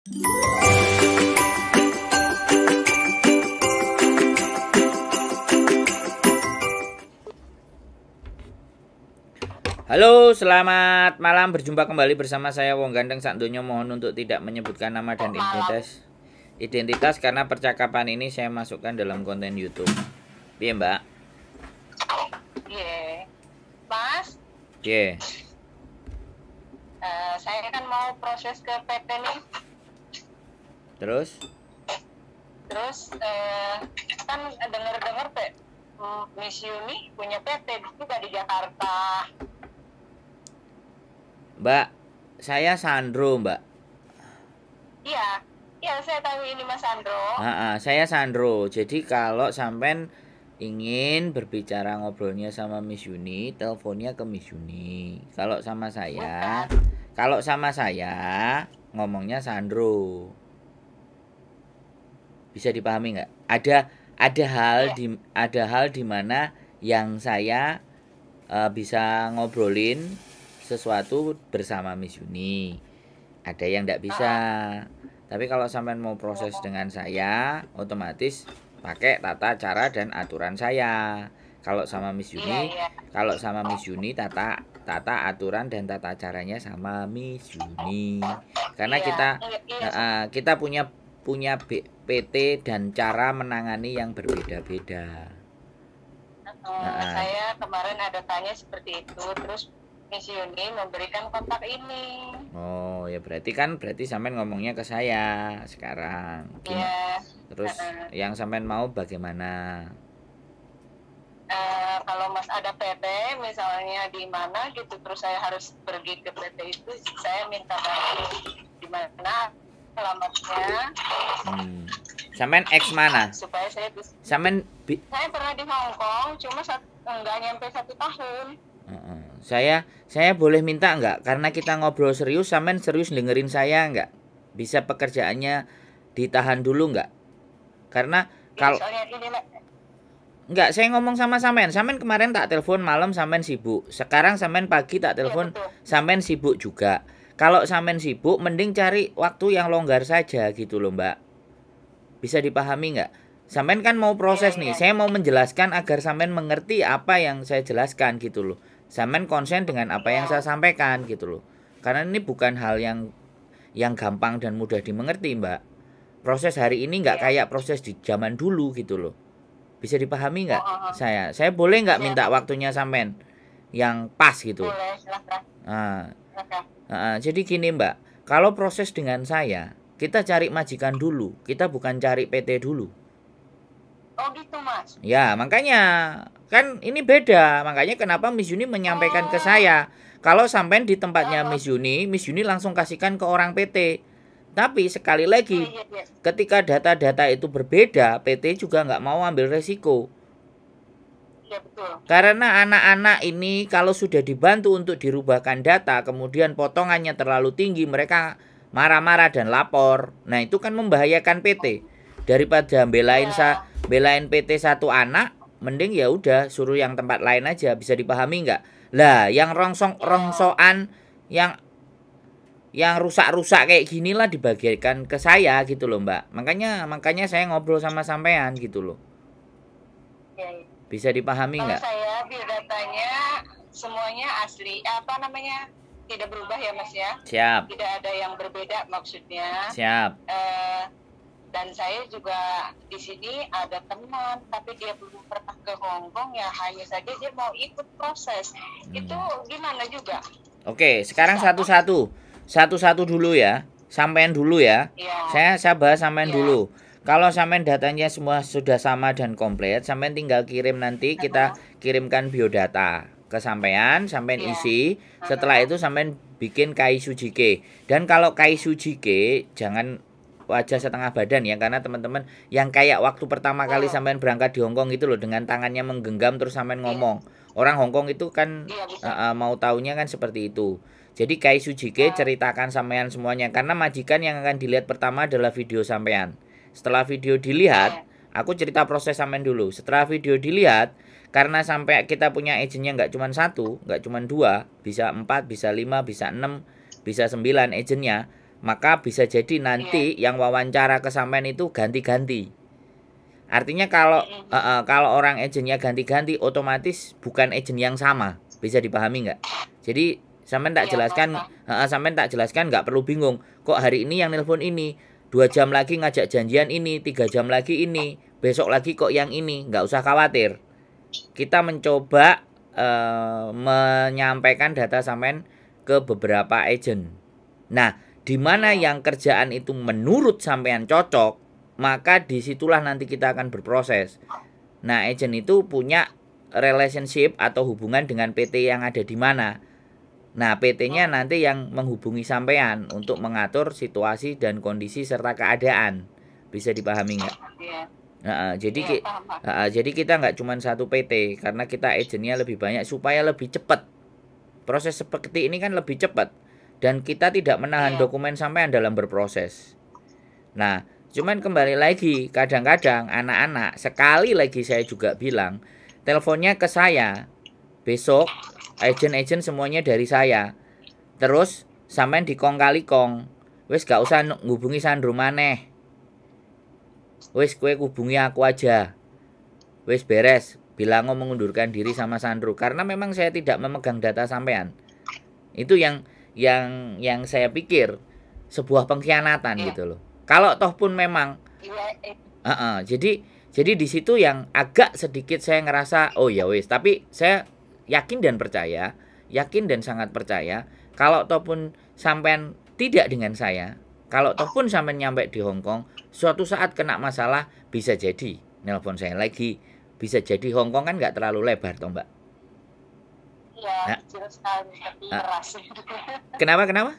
Halo, selamat malam. Berjumpa kembali bersama saya Wong Ganteng Sak Donya. Mohon untuk tidak menyebutkan nama dan identitas karena percakapan ini saya masukkan dalam konten YouTube. Iya, Mbak? Iya. Mas? Iya. Saya kan mau proses ke PT nih. Terus kan dengar-dengar Miss Yuni punya PT juga di Jakarta. Mbak, saya Sandro, Mbak. Iya, saya tahu ini Mas Sandro. Saya Sandro. Jadi kalau sampean ingin berbicara ngobrolnya sama Miss Yuni, teleponnya ke Miss Yuni. Kalau sama saya ngomongnya Sandro. Bisa dipahami nggak? Ada hal di mana yang saya bisa ngobrolin sesuatu bersama Miss Yuni. Ada yang nggak bisa. Tapi kalau sampean mau proses dengan saya, otomatis pakai tata cara dan aturan saya. Kalau sama Miss Yuni, tata aturan dan tata caranya sama Miss Yuni. Karena kita punya PT dan cara menangani yang berbeda-beda. Saya kemarin ada tanya seperti itu, terus Miss Yuni memberikan kontak ini. Oh ya berarti sampean ngomongnya ke saya sekarang. Iya. Terus yang sampean mau bagaimana? Kalau Mas ada PT misalnya di mana gitu, terus saya harus pergi ke PT itu, saya minta bantu di mana alamatnya. Sampean X mana? Supaya saya bisa. Saya pernah di Hong Kong, cuma nggak nyampe 1 tahun. Saya boleh minta nggak? Karena kita ngobrol serius, sampean serius dengerin saya nggak? Bisa pekerjaannya ditahan dulu nggak? Karena kalau nggak, saya ngomong sama sampean kemarin tak telepon malam sampean sibuk. Sekarang sampean pagi tak telepon sampean sibuk juga. Kalau sampean sibuk, mending cari waktu yang longgar saja gitu loh, Mbak. Bisa dipahami nggak? Sampean kan mau proses nih, saya mau menjelaskan agar sampean mengerti apa yang saya jelaskan gitu loh. Sampean konsen dengan apa yang saya sampaikan gitu loh. Karena ini bukan hal yang gampang dan mudah dimengerti, Mbak. Proses hari ini nggak kayak proses di zaman dulu gitu loh. Bisa dipahami nggak? Saya boleh nggak minta waktunya sampean yang pas gitu? Boleh, silakan. Jadi gini, Mbak, kalau proses dengan saya, kita cari majikan dulu, kita bukan cari PT dulu. Oh gitu, Mas. Ya, makanya kan ini beda. Makanya kenapa Miss Yuni menyampaikan ke saya. Kalau sampai di tempatnya Miss Yuni langsung kasihkan ke orang PT. Tapi sekali lagi, ketika data-data itu berbeda, PT juga nggak mau ambil resiko. Ya, betul. Karena anak-anak ini kalau sudah dibantu untuk dirubahkan data, kemudian potongannya terlalu tinggi, mereka marah-marah dan lapor. Nah, itu kan membahayakan PT. Daripada belain PT satu anak, mending ya udah suruh yang tempat lain aja. Bisa dipahami nggak? Lah, yang rongsokan, yang rusak-rusak kayak ginilah dibagikan ke saya gitu loh, Mbak. Makanya saya ngobrol sama sampean gitu loh. Bisa dipahami nggak? Kalau saya biodatanya semuanya asli, tidak berubah ya, Mas ya? Siap. Tidak ada yang berbeda maksudnya. Siap. Dan saya juga di sini ada teman, tapi dia belum pernah ke Hong Kong, ya hanya saja dia mau ikut proses. Itu gimana juga? Oke, sekarang satu-satu dulu ya. Sampean dulu ya. Saya bahas sampean dulu. Kalau sampean datanya semua sudah sama dan komplit, sampean tinggal kirim, nanti kita kirimkan biodata ke sampean isi. Setelah itu sampean bikin KISUJIK. Dan kalau KISUJIK jangan wajah setengah badan ya, karena teman-teman yang kayak waktu pertama kali sampean berangkat di Hong Kong itu loh, dengan tangannya menggenggam terus sampean ngomong. Orang Hong Kong itu kan mau taunya kan seperti itu. Jadi KISUJIK ceritakan sampean semuanya, karena majikan yang akan dilihat pertama adalah video sampean. Setelah video dilihat, aku cerita proses sampean dulu. Setelah video dilihat, karena sampai kita punya agentnya nggak cuma 1, nggak cuma 2, bisa 4, bisa 5, bisa 6, bisa 9 agentnya. maka bisa jadi nanti yang wawancara ke sampean itu ganti-ganti. Artinya kalau orang agentnya ganti-ganti, otomatis bukan agent yang sama. Bisa dipahami nggak? Jadi sampean tak jelaskan, sampean tak jelaskan nggak perlu bingung. Kok hari ini yang nelpon ini, 2 jam lagi ngajak janjian ini, 3 jam lagi ini, besok lagi kok yang ini, nggak usah khawatir. Kita mencoba menyampaikan data sampean ke beberapa agent. Nah, di mana yang kerjaan itu menurut sampean cocok, maka disitulah nanti kita akan berproses. Nah, agent itu punya relationship atau hubungan dengan PT yang ada di mana. Nah, PT-nya nanti yang menghubungi sampean untuk mengatur situasi dan kondisi serta keadaan. Bisa dipahami nggak? Jadi kita nggak cuma satu PT, karena kita agentnya lebih banyak supaya lebih cepat. Proses seperti ini kan lebih cepat, dan kita tidak menahan dokumen sampean dalam berproses. Nah, cuman kembali lagi, kadang-kadang anak-anak, sekali lagi saya juga bilang, teleponnya ke saya, besok agent-agent semuanya dari saya. Terus sampean dikong kali kong, wis gak usah ngubungi Sandro maneh. Wis kowe hubungi aku aja. Wis beres, bilang mengundurkan diri sama Sandro, karena memang saya tidak memegang data sampean. Itu yang saya pikir sebuah pengkhianatan gitu loh. Kalau toh pun memang jadi di situ yang agak sedikit saya ngerasa oh ya wis, tapi saya yakin dan sangat percaya kalau toh pun sampean tidak dengan saya, kalau toh pun sampean nyampe di Hong Kong, suatu saat kena masalah bisa jadi nelpon saya lagi, bisa jadi Hong Kong kan nggak terlalu lebar toh Mbak. Iya, kecil sekali tapi keras. Kenapa?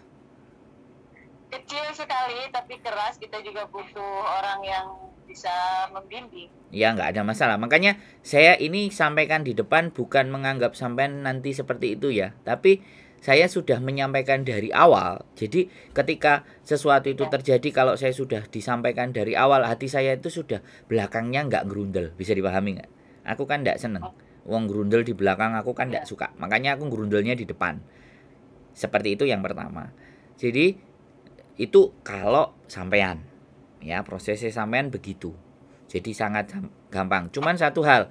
Kecil sekali tapi keras, kita juga butuh orang yang bisa membimbing. Ya nggak ada masalah. Makanya saya ini sampaikan di depan bukan menganggap sampean nanti seperti itu ya, tapi saya sudah menyampaikan dari awal. Jadi ketika sesuatu itu terjadi, kalau saya sudah disampaikan dari awal, hati saya itu sudah belakangnya nggak gerundel. Bisa dipahami nggak? Aku kan nggak seneng. Wong gerundel di belakang aku kan nggak suka. Makanya aku gerundelnya di depan. Seperti itu yang pertama. Jadi itu kalau sampean, ya prosesnya sampean begitu. Jadi sangat gampang. Cuman satu hal,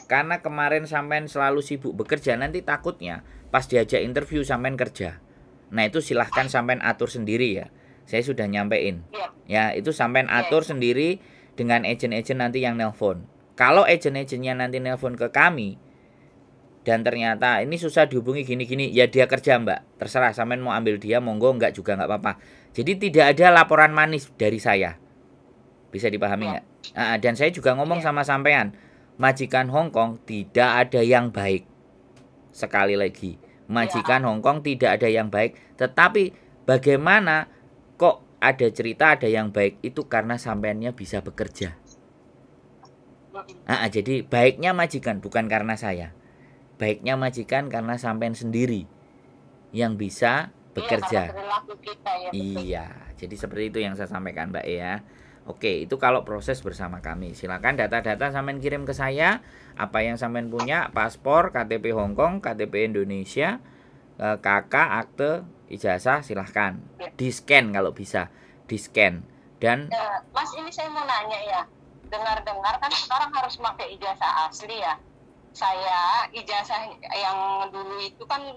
karena kemarin sampean selalu sibuk bekerja, nanti takutnya pas diajak interview sampean kerja. Nah itu silahkan sampean atur sendiri ya. Saya sudah nyampein. Ya itu sampean atur sendiri dengan agent-agent nanti yang nelpon. Kalau agent-agentnya nanti nelpon ke kami dan ternyata ini susah dihubungi gini-gini, ya dia kerja Mbak. Terserah sampean mau ambil dia, monggo, enggak juga enggak apa-apa. Jadi tidak ada laporan manis dari saya. Bisa dipahami nggak? Dan saya juga ngomong sama sampean, majikan Hong Kong tidak ada yang baik. Sekali lagi, majikan Hong Kong tidak ada yang baik. Tetapi bagaimana kok ada cerita ada yang baik, itu karena sampeannya bisa bekerja. Jadi baiknya majikan bukan karena saya. Baiknya majikan karena sampean sendiri yang bisa bekerja. Iya, jadi seperti itu yang saya sampaikan Mbak ya. Oke, itu kalau proses bersama kami. Silakan data-data sampean kirim ke saya, apa yang sampean punya, paspor, KTP Hong Kong, KTP Indonesia, KK, akte, ijazah, silahkan. Di-scan kalau bisa, di-scan. Dan Mas, ini saya mau nanya ya. Dengar-dengar kan sekarang harus pakai ijazah asli ya. Saya ijazah yang dulu itu kan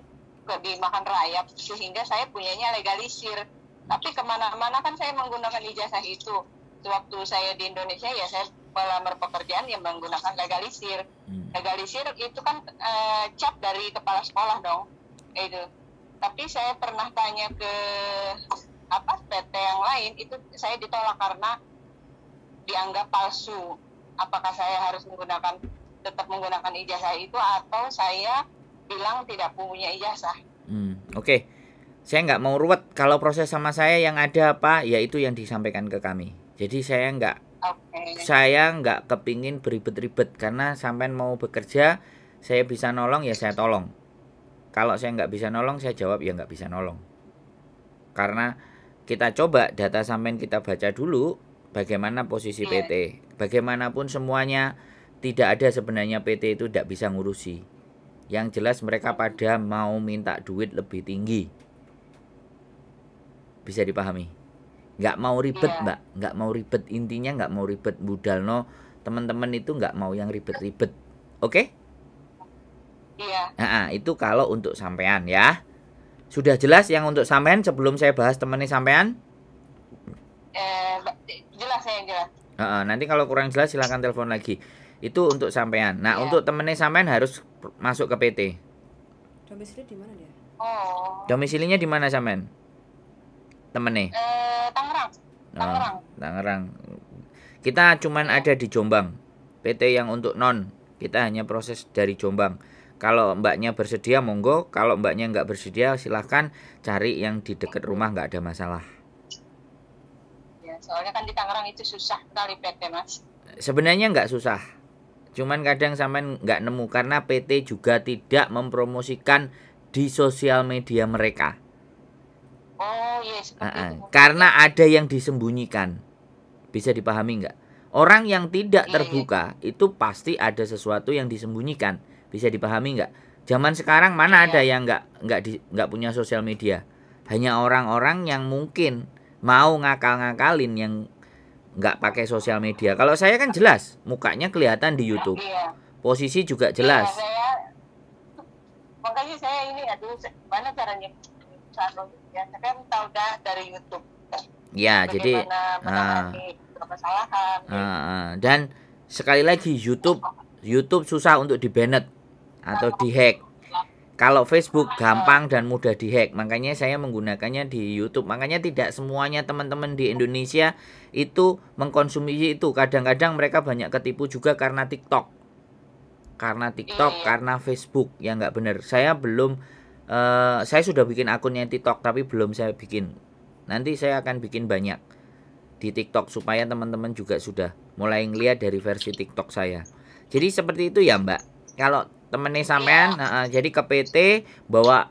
dimakan rayap, sehingga saya punyanya legalisir. Tapi kemana-mana kan saya menggunakan ijazah itu. Waktu saya di Indonesia ya saya melamar pekerjaan yang menggunakan legalisir. Legalisir itu kan cap dari kepala sekolah dong. Itu. Tapi saya pernah tanya ke PT yang lain, itu saya ditolak karena dianggap palsu. Apakah saya harus tetap menggunakan ijazah itu, atau saya bilang tidak punya ijazah? Oke. Saya nggak mau ruwet. Kalau proses sama saya yang ada apa, ya itu yang disampaikan ke kami. Jadi saya nggak kepingin beribet-ribet, karena sampean mau bekerja, saya bisa nolong ya saya tolong. Kalau saya nggak bisa nolong, saya jawab ya nggak bisa nolong. Karena kita coba data sampean kita baca dulu, bagaimana posisi PT. Bagaimanapun semuanya tidak ada sebenarnya PT itu tidak bisa ngurusi. Yang jelas mereka pada mau minta duit lebih tinggi. Bisa dipahami? Nggak mau ribet, Iya. Mbak. Nggak mau ribet, intinya nggak mau ribet. Budalno teman-teman itu nggak mau yang ribet-ribet. Oke? Iya. Nah, itu kalau untuk sampean ya. Sudah jelas yang untuk sampean sebelum saya bahas temennya sampean? Jelas saya jelas. Nanti kalau kurang jelas silahkan telepon lagi. Itu untuk sampean. Nah, Iya. untuk temennya sampean harus masuk ke PT. Domisili di mana dia? Oh. Domisilinya di mana sampean? Temennya? Tangerang. Tangerang. Tangerang. Kita cuman ada di Jombang. PT yang untuk non, kita hanya proses dari Jombang. Kalau mbaknya bersedia monggo, kalau mbaknya nggak bersedia silahkan cari yang di dekat rumah, nggak ada masalah. Ya, soalnya kan di Tangerang itu susah sekali PT, Mas. Sebenarnya nggak susah, cuman kadang sampean nggak nemu karena PT juga tidak mempromosikan di sosial media mereka. Oh iya, seperti itu. Karena ada yang disembunyikan. Bisa dipahami nggak? Orang yang tidak Iya, terbuka itu pasti ada sesuatu yang disembunyikan. Bisa dipahami nggak? Zaman sekarang mana ada yang nggak punya sosial media? Hanya orang-orang yang mungkin mau ngakal-ngakalin yang nggak pakai sosial media. Kalau saya kan jelas, mukanya kelihatan di YouTube. Iya. Posisi juga jelas. Makanya saya ini, aduh, mana caranya? Ya, saya kan tahu dah dari YouTube. Ya, jadi kesalahan. Dan sekali lagi YouTube susah untuk di-banned atau di-hack. Kalau Facebook gampang dan mudah di-hack. Makanya saya menggunakannya di YouTube. Makanya tidak semuanya teman-teman di Indonesia itu mengkonsumsi itu. Kadang-kadang mereka banyak ketipu juga karena TikTok. Karena Facebook. Ya nggak benar. Saya sudah bikin akunnya TikTok tapi belum saya bikin. Nanti saya akan bikin banyak di TikTok supaya teman-teman juga sudah mulai ngeliat dari versi TikTok saya. Jadi seperti itu ya Mbak. Kalau temennya sampean, jadi ke PT bawa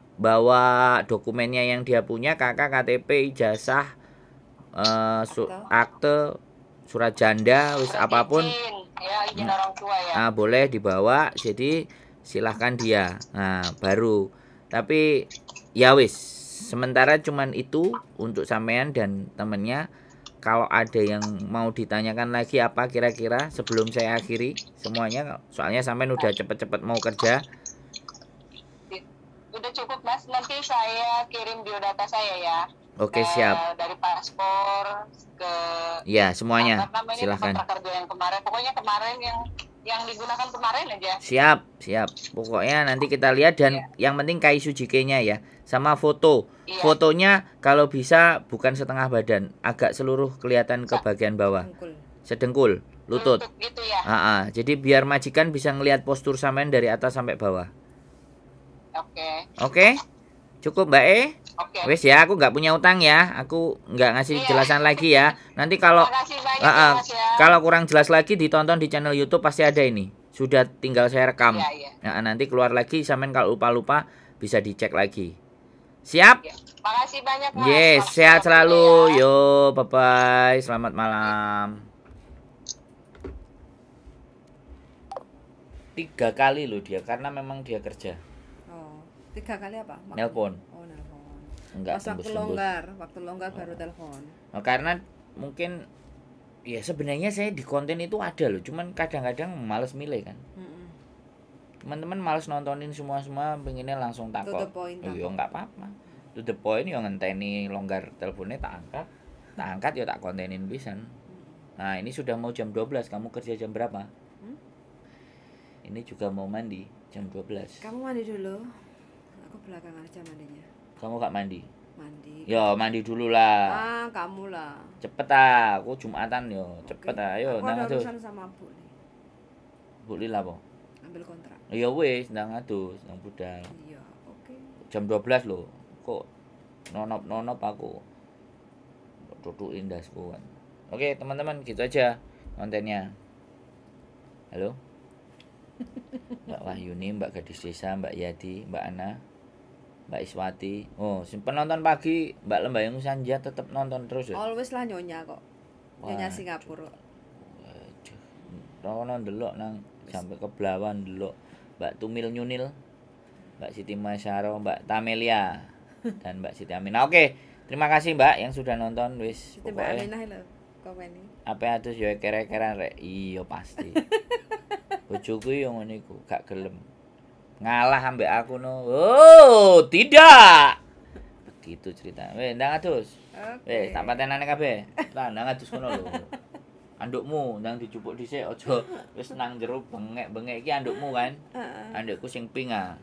dokumennya yang dia punya, KK, KTP, ijazah, akte, surat janda, wis apapun. Izin orang tua ya. Boleh dibawa. Jadi silahkan dia. Nah baru. Tapi ya wis. Sementara cuman itu untuk sampean dan temennya. Kalau ada yang mau ditanyakan lagi apa kira-kira sebelum saya akhiri semuanya, soalnya sampean udah cepet-cepet mau kerja. Udah cukup Mas, nanti saya kirim biodata saya ya. Oke, siap. Dari paspor ke ya semuanya silahkan. Yang kemarin, pokoknya kemarin yang digunakan kemarin aja. Siap. Pokoknya nanti kita lihat dan yang penting KISUJK-nya ya, sama foto. Fotonya kalau bisa bukan setengah badan, agak seluruh kelihatan ke bagian bawah. Sedengkul, lutut. Gitu ya. Jadi biar majikan bisa ngelihat postur sampean dari atas sampai bawah. Oke. Cukup Mbak E? Wes ya, aku nggak punya utang ya. Aku nggak ngasih jelasan lagi ya. Nanti kalau kalau kurang jelas lagi ditonton di channel YouTube pasti ada ini. Sudah tinggal saya rekam. Nah, nanti keluar lagi sampean kalau lupa-lupa bisa dicek lagi. Siap? Makasih banyak Mas. Yes, sehat selalu. Yo, bye-bye. Selamat malam. 3 kali loh dia karena memang dia kerja. 3 kali apa? Nelpon. Nelpon. Enggak pas waktu longgar baru telepon. Karena mungkin ya sebenarnya saya di konten itu ada loh, cuman kadang-kadang males milih kan. Teman-teman males nontonin semua pengennya langsung takut. Iya enggak apa-apa. To the point yang ngenteni longgar teleponnya tak angkat ya tak kontenin pisan. Nah, ini sudah mau jam 12, kamu kerja jam berapa? Ini juga mau mandi jam 12. Kamu mandi dulu. Aku belakangan aja mandinya. Kamu gak mandi? Mandi. Yo mandi dulu lah. Kamu lah. Cepet aku Jumatan yo, cepet ayo. Aku ada urusan sama Bu nih. Bu Lila apa? Ambil kontrak. Ya wis, ndang adus, ndang budal. Iya, oke. Jam 12 loh. Kok nonop aku. Tutukin dasku kan. Oke, teman-teman, gitu aja kontennya. Halo? Mbak Wahyuni, Mbak Gadis Desa, Mbak Yadi, Mbak Ana, Mbak Iswati. Oh, penonton pagi Mbak Lembayung Sanja tetap nonton terus ya? Always lah nyonya kok. Nyonya Singapura. Rono ndelok nang sampai ke Blawan ndelok Mbak Tumil Nyunil, Mbak Siti Masyaro, Mbak Tamelia dan Mbak Siti Aminah. Oke, Terima kasih Mbak yang sudah nonton wis. Siti Mbak Pokoknya Aminah lho komen iki. apa atus yo kere-keran rek. Iya pasti. Bojoku yo ngono iku, gak gelem. Ngalah ambek aku no. Oh, tidak. Begitu cerita. Weh, ndang atus. Oke. Tak patenane kabeh. Lah ndang atus ngono lho. Andukmu ndang dicupuk dhisik aja wis nang jero bengek-bengek iki andukmu kan. Heeh. Andukku sing pink ah.